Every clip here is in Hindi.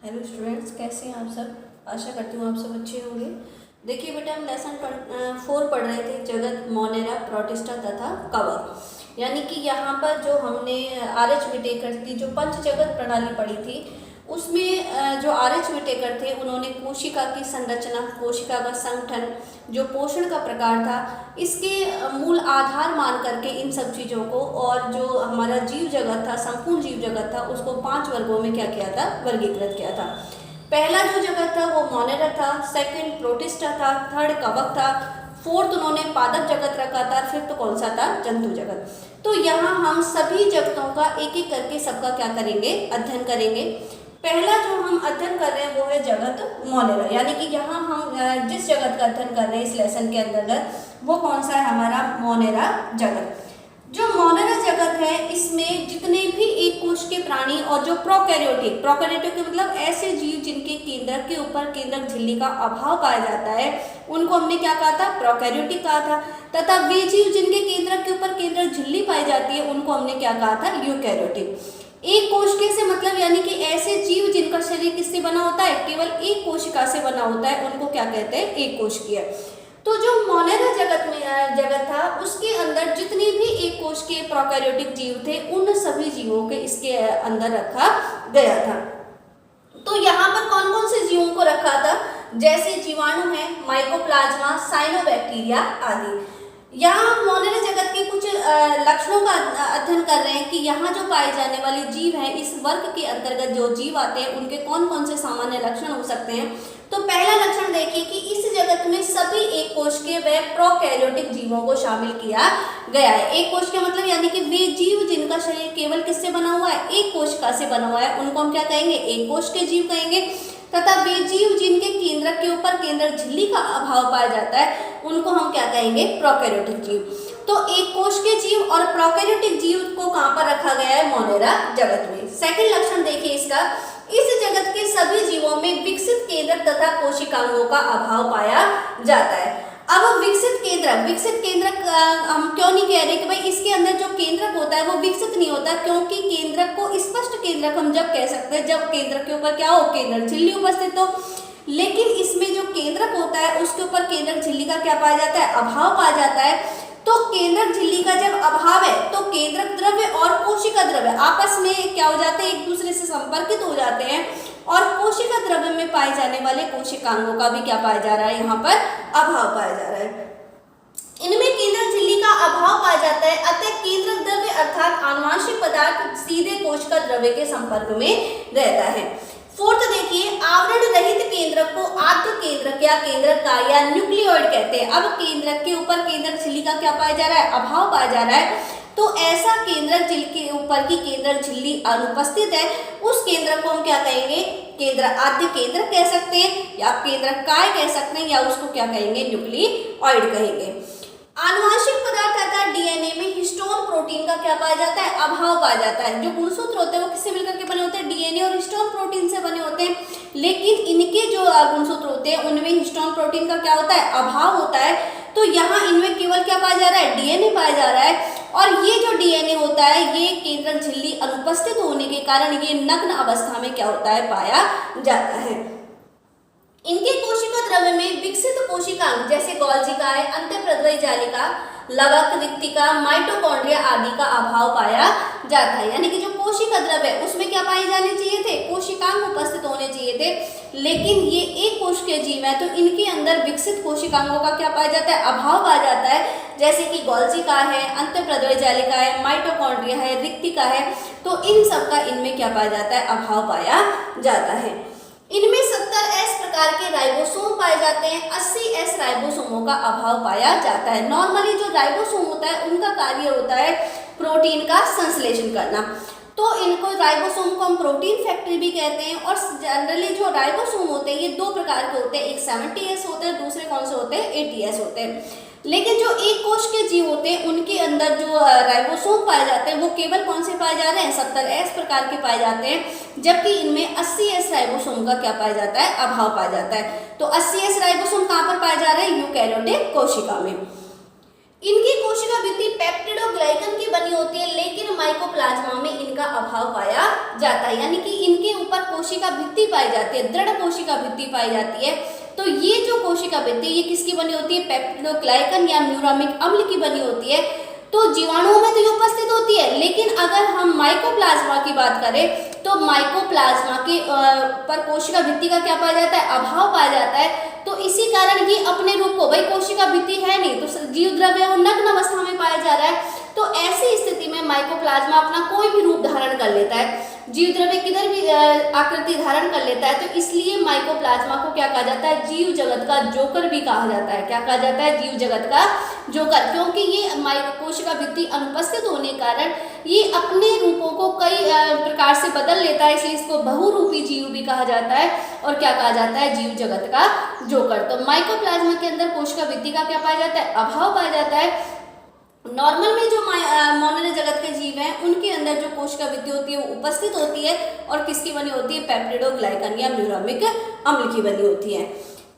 हेलो स्टूडेंट्स, कैसे हैं आप सब। आशा करती हूँ आप सब अच्छे होंगे। देखिए बेटा, हम लेसन 4 पढ़ रहे थे, जगत, मोनेरा, प्रोटिस्टा तथा कवक। यानी कि यहाँ पर जो हमने आर.एच. विटेकर की जो पंच जगत प्रणाली पढ़ी थी, उसमें जो आर.एच. विटेकर थे उन्होंने कोशिका की संरचना, कोशिका का संगठन, जो पोषण का प्रकार था, इसके मूल आधार मान करके इन सब चीज़ों को, और जो हमारा जीव जगत था, संपूर्ण जीव जगत था, उसको 5 वर्गों में क्या किया था, वर्गीकृत किया था। पहला जो जगत था वो मोनेरा था, सेकंड प्रोटिस्टा था, थर्ड कवक था, फोर्थ उन्होंने पादप जगत रखा था, फिफ्थ कौन सा था, जंतु जगत। तो यहाँ हम सभी जगतों का एक एक करके सबका क्या करेंगे, अध्ययन करेंगे। पहला जो हम अध्ययन कर रहे हैं वो है जगत मोनेरा, यानी कि यहाँ हम जिस जगत का अध्ययन कर रहे हैं इस लेसन के अंतर्गत, वो कौन सा है, हमारा मोनेरा जगत। जो मोनेरा जगत है, इसमें जितने भी एक कोश के प्राणी और जो प्रोकैरियोटिक के मतलब ऐसे जीव जिनके केंद्रक के ऊपर केंद्रक झिल्ली का अभाव पाया जाता है, उनको हमने क्या कहा था, प्रोकैरियोटिक कहा था। तथा वे जीव जिनके केंद्रक के ऊपर केंद्रक झिल्ली पाई जाती है, उनको हमने क्या कहा था, यूकैरियोटिक। एक कोशिका से मतलब यानी कि ऐसे जीव जिनका शरीर किससे बना होता है, केवल एक कोशिका से बना होता है, उनको क्या कहते हैं, एक कोशिकीय। तो जो मोनेरा जगत था, उसके अंदर जितने भी एक कोश के प्रोकैरियोटिक जीव थे, उन सभी जीवों के इसके अंदर रखा गया था। तो यहाँ पर कौन कौन से जीवों को रखा था, जैसे जीवाणु है, माइकोप्लाज्मा, साइनोबैक्टीरिया आदि। यहाँ हम मोनेरा जगत के कुछ लक्षणों का अध्ययन कर रहे हैं कि यहाँ जो पाए जाने वाले जीव हैं, इस वर्ग के अंतर्गत जो जीव आते हैं, उनके कौन कौन से सामान्य लक्षण हो सकते हैं। तो पहला लक्षण देखिए कि इस जगत में सभी एक कोश के व प्रोकैरियोटिक जीवों को शामिल किया गया है। एक कोश के मतलब यानी कि वे जीव जिनका शरीर केवल किससे बना हुआ है, एक कोशिका से बना हुआ है, उनको हम क्या कहेंगे, एक कोश के जीव कहेंगे। तथा वे जीव जिनके केंद्रक के ऊपर केंद्रक झिल्ली का अभाव पाया जाता है, उनको हम क्या कहेंगे, प्रोकैरियोटिक जीव। तो एक कोश के जीव और प्रोकैरियोटिक जीव को कहाँ पर रखा गया है, मोनेरा जगत में। सेकंड लक्षण देखिए इसका, इस जगत के सभी जीवों में विकसित केंद्रक तथा कोशिकांगों का अभाव पाया जाता है। अब विकसित केंद्रक हम क्यों नहीं कह रहे कि भाई इसके अंदर जो केंद्रक होता है वो विकसित नहीं होता, क्योंकि केंद्रक को स्पष्ट केंद्रक हम जब कह सकते हैं जब केंद्रक के ऊपर क्या हो, केंद्रक झिल्ली उपस्थित हो। लेकिन इसमें जो केंद्रक होता है उसके ऊपर केंद्रक झिल्ली का क्या पाया जाता है, अभाव पाया जाता है। तो केंद्रक झिल्ली का जब अभाव है तो केंद्रक द्रव्य और कोशिका द्रव्य आपस में क्या हो जाते हैं, एक दूसरे से संपर्कित हो जाते हैं, और कोशिका द्रव्य में पाए जाने वाले कोशिकांगों का भी क्या पाया जा रहा है, यहाँ पर अभाव पाया जा रहा है। इनमें केंद्रक झिल्ली का अभाव पाया जाता है, अतः केंद्रक द्रव्य अर्थात आनुवंशिक पदार्थ सीधे कोशिका द्रव्य के संपर्क में रहता है। फोर्थ देखिए, आवरण रहित केंद्रक को आद्य केंद्रक या केंद्रक का या न्यूक्लियोइड कहते हैं। अब केंद्रक के ऊपर केंद्रक झिल्ली का क्या पाया जा रहा है, अभाव पाया जा रहा है। तो ऐसा केंद्रक झिल्ली के ऊपर की केंद्रक झिल्ली अनुपस्थित है, उस केंद्रक को हम क्या कहेंगे, केंद्र आद्य केंद्रक कह सकते हैं, या केंद्रक काय कह सकते हैं, या उसको क्या कहेंगे, न्यूक्लियोइड कहेंगे। आनुवंशिक पदार्थ अर्थात डीएनए में हिस्टोन प्रोटीन का क्या पाया जाता है, अभाव पाया जाता है। जो गुणसूत्र होते हैं वो किससे मिलकर के बने होते हैं, डीएनए और हिस्टोन प्रोटीन से बने होते हैं। लेकिन इनके जो गुणसूत्र होते हैं उनमें हिस्टोन प्रोटीन का क्या होता है, अभाव होता है। तो यहाँ इनमें केवल क्या पाया जा रहा है, डीएनए पाया जा रहा है। और ये जो डीएनए होता है ये केंद्रक झिल्ली अनुपस्थित होने के कारण ये नग्न अवस्था में क्या होता है, पाया जाता है। इनके कोशिका द्रव्य में विकसित कोशिकांग जैसे गोल्जी का है, अंतःप्रद्रव्य जालिका, लवक, रिक्तिका, माइटोकॉन्ड्रिया आदि का अभाव पाया जाता है। यानी कि जो कोशिका द्रव्य है उसमें क्या पाए जाने चाहिए थे, कोशिकांग उपस्थित होने चाहिए थे। लेकिन ये एक कोश के जीव है तो इनके अंदर विकसित कोशिकांगों का क्या पाया जाता है, अभाव पाया जाता है। जैसे कि गोल्जी का है, अंतःप्रद्रव्य जालिका है, माइटोकॉन्ड्रिया है, रिक्तिका है, तो इन सब का इनमें क्या पाया जाता है, अभाव पाया जाता है। इनमें 70S प्रकार के राइबोसोम पाए जाते हैं, 80S राइबोसोमों का अभाव पाया जाता है। नॉर्मली जो राइबोसोम होता है उनका कार्य होता है प्रोटीन का संश्लेषण करना, तो इनको राइबोसोम को हम प्रोटीन फैक्ट्री भी कहते हैं। और जनरली जो राइबोसोम होते हैं ये 2 प्रकार के होते हैं, एक 70S होते हैं, दूसरे कौन से होते हैं, 80S होते हैं। लेकिन जो एक कोश के जीव होते हैं उनके अंदर जो राइबोसोम पाए जाते हैं वो केवल कौन से पाए जा रहे हैं, 70S प्रकार के पाए जाते हैं, जबकि इनमें 80S राइबोसोम का क्या पाया जाता है, अभाव पाया जाता है। तो 80S राइबोसोम कहाँ पर पाए जा रहे हैं, यूकैरियोटिक कोशिका में। इनकी कोशिका भित्ति पेप्टिडोग्लाइकन की बनी होती है, लेकिन माइकोप्लाज्मा में इनका अभाव पाया जाता है, यानी कि इनके ऊपर कोशिका भित्ति पाई जाती है, दृढ़ कोशिका भित्ति पाई जाती है। तो ये जो कोशिका भित्ति ये किसकी बनी होती है? पेप्टिडोग्लाइकन या म्यूरामिक अम्ल की बनी होती है। तो जीवाणुओं में तो ये उपस्थित होती है, लेकिन अगर हम माइकोप्लाज्मा की बात करें तो माइकोप्लाज्मा के पर कोशिका भित्ति का क्या पाया जाता है? अभाव पाया जाता है। तो इसी कारण ये अपने रूप को, भाई कोशिका भित्ति है नहीं तो जीव द्रव्य वो नग्न अवस्था में पाया जा रहा है, तो ऐसी स्थिति में माइकोप्लाज्मा अपना कोई भी रूप धारण कर लेता है, जीव द्रव्य किधर भी आकृति धारण कर लेता है। तो इसलिए माइकोप्लाज्मा को क्या कहा जाता है? जीव जगत का जोकर भी कहा जाता है। क्या कहा जाता है? जीव जगत का जोकर, क्योंकि ये कोशिका भित्ति अनुपस्थित होने के कारण ये अपने रूपों को कई प्रकार से बदल लेता है, इसलिए इसको बहुरूपी जीव भी कहा जाता है और क्या कहा जाता है? जीव जगत का जोकर। तो माइकोप्लाज्मा के अंदर कोशिका भित्ति का क्या पाया जाता है? अभाव पाया जाता है। नॉर्मल में जो मोनेरा जगत के जीव हैं उनके अंदर जो कोशिका भित्ति होती है वो उपस्थित होती है और किसकी बनी होती है? पेप्टिडोग्लाइकन या म्यूरामिक अम्ल की बनी होती है।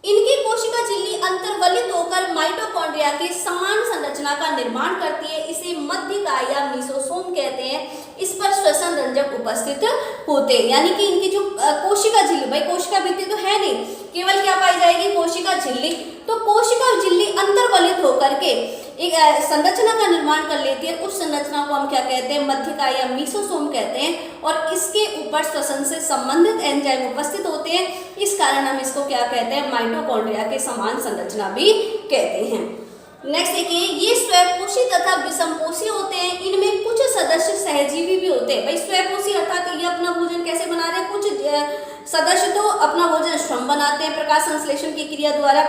इनकी कोशिका झिल्ली अंतर्वलित होकर माइटोकॉन्ड्रिया की समान संरचना का निर्माण करती है। इसे मध्यकाय या मीसोसोम कहते हैं। इस पर श्वसन रंजक उपस्थित होते हैं, यानी कि इनकी जो कोशिका झिल्ली, भाई कोशिका भित्ति तो है नहीं, केवल क्या पाई जाएगी? कोशिका झिल्ली। तो कोशिका झिल्ली अंतर्वलित होकर के एक संरचना का निर्माण कर लेती है। उस संरचना को हम क्या कहते हैं? मध्यकाय या मीसोसोम कहते हैं। और इसके ऊपर श्वसन से संबंधित एंजाइम उपस्थित होते हैं, इस कारण हम इसको क्या कहते हैं? माइटोकॉन्ड्रिया के समान संरचना भी कहते हैं। नेक्स्ट देखिए, ये स्वयंपोषी तथा विषमपोषी होते हैं। इनमें कुछ सदस्य सहजीवी भी होते हैं। भाई स्वयंपोषी अर्थात ये अपना भोजन कैसे बना रहे हैं? कुछ सदस्य तो अपना भोजन स्वयं बनाते हैं प्रकाश संश्लेषण की क्रिया द्वारा।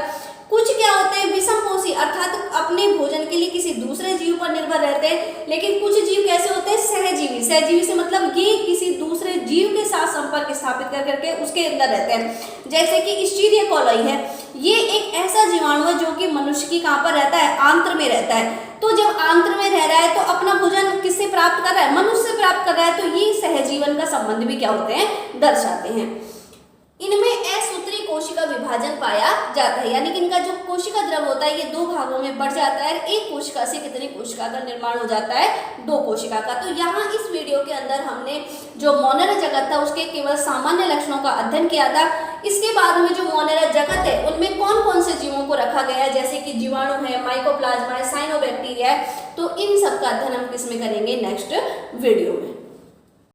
कुछ क्या होते हैं? विषमपोषी अर्थात अपने भोजन के लिए किसी दूसरे जीव पर निर्भर रहते हैं। लेकिन कुछ जीव कैसे होते हैं? सहजीवी। सहजीवी से मतलब ये किसी दूसरे जीव के साथ संपर्क स्थापित कर करके उसके अंदर रहते हैं। जैसे कि इस्चीरिया कोलाई है, ये एक ऐसा जीवाणु है जो कि मनुष्य की कहाँ पर रहता है? आंत्र में रहता है। तो जब आंत्र में रह रहा है तो अपना भोजन किससे प्राप्त कर रहा है? मनुष्य से प्राप्त कर रहा है। तो ये सहजीवन का संबंध भी क्या होते हैं? दर्शाते हैं। इनमें असूत्री कोशिका विभाजन पाया जाता है, यानी कि इनका जो कोशिका द्रव होता है ये दो भागों में बढ़ जाता है। एक कोशिका से कितनी कोशिका का निर्माण हो जाता है? दो कोशिका का। तो यहाँ इस वीडियो के अंदर हमने जो मोनेरा जगत था उसके केवल सामान्य लक्षणों का अध्ययन किया था। इसके बाद में जो मोनेरा जगत है उनमें कौन कौन से जीवों को रखा गया है, जैसे कि जीवाणु है, माइकोप्लाज्मा है, साइनोबैक्टीरिया है। तो इन सब का अध्ययन हम किसमें करेंगे? नेक्स्ट वीडियो में।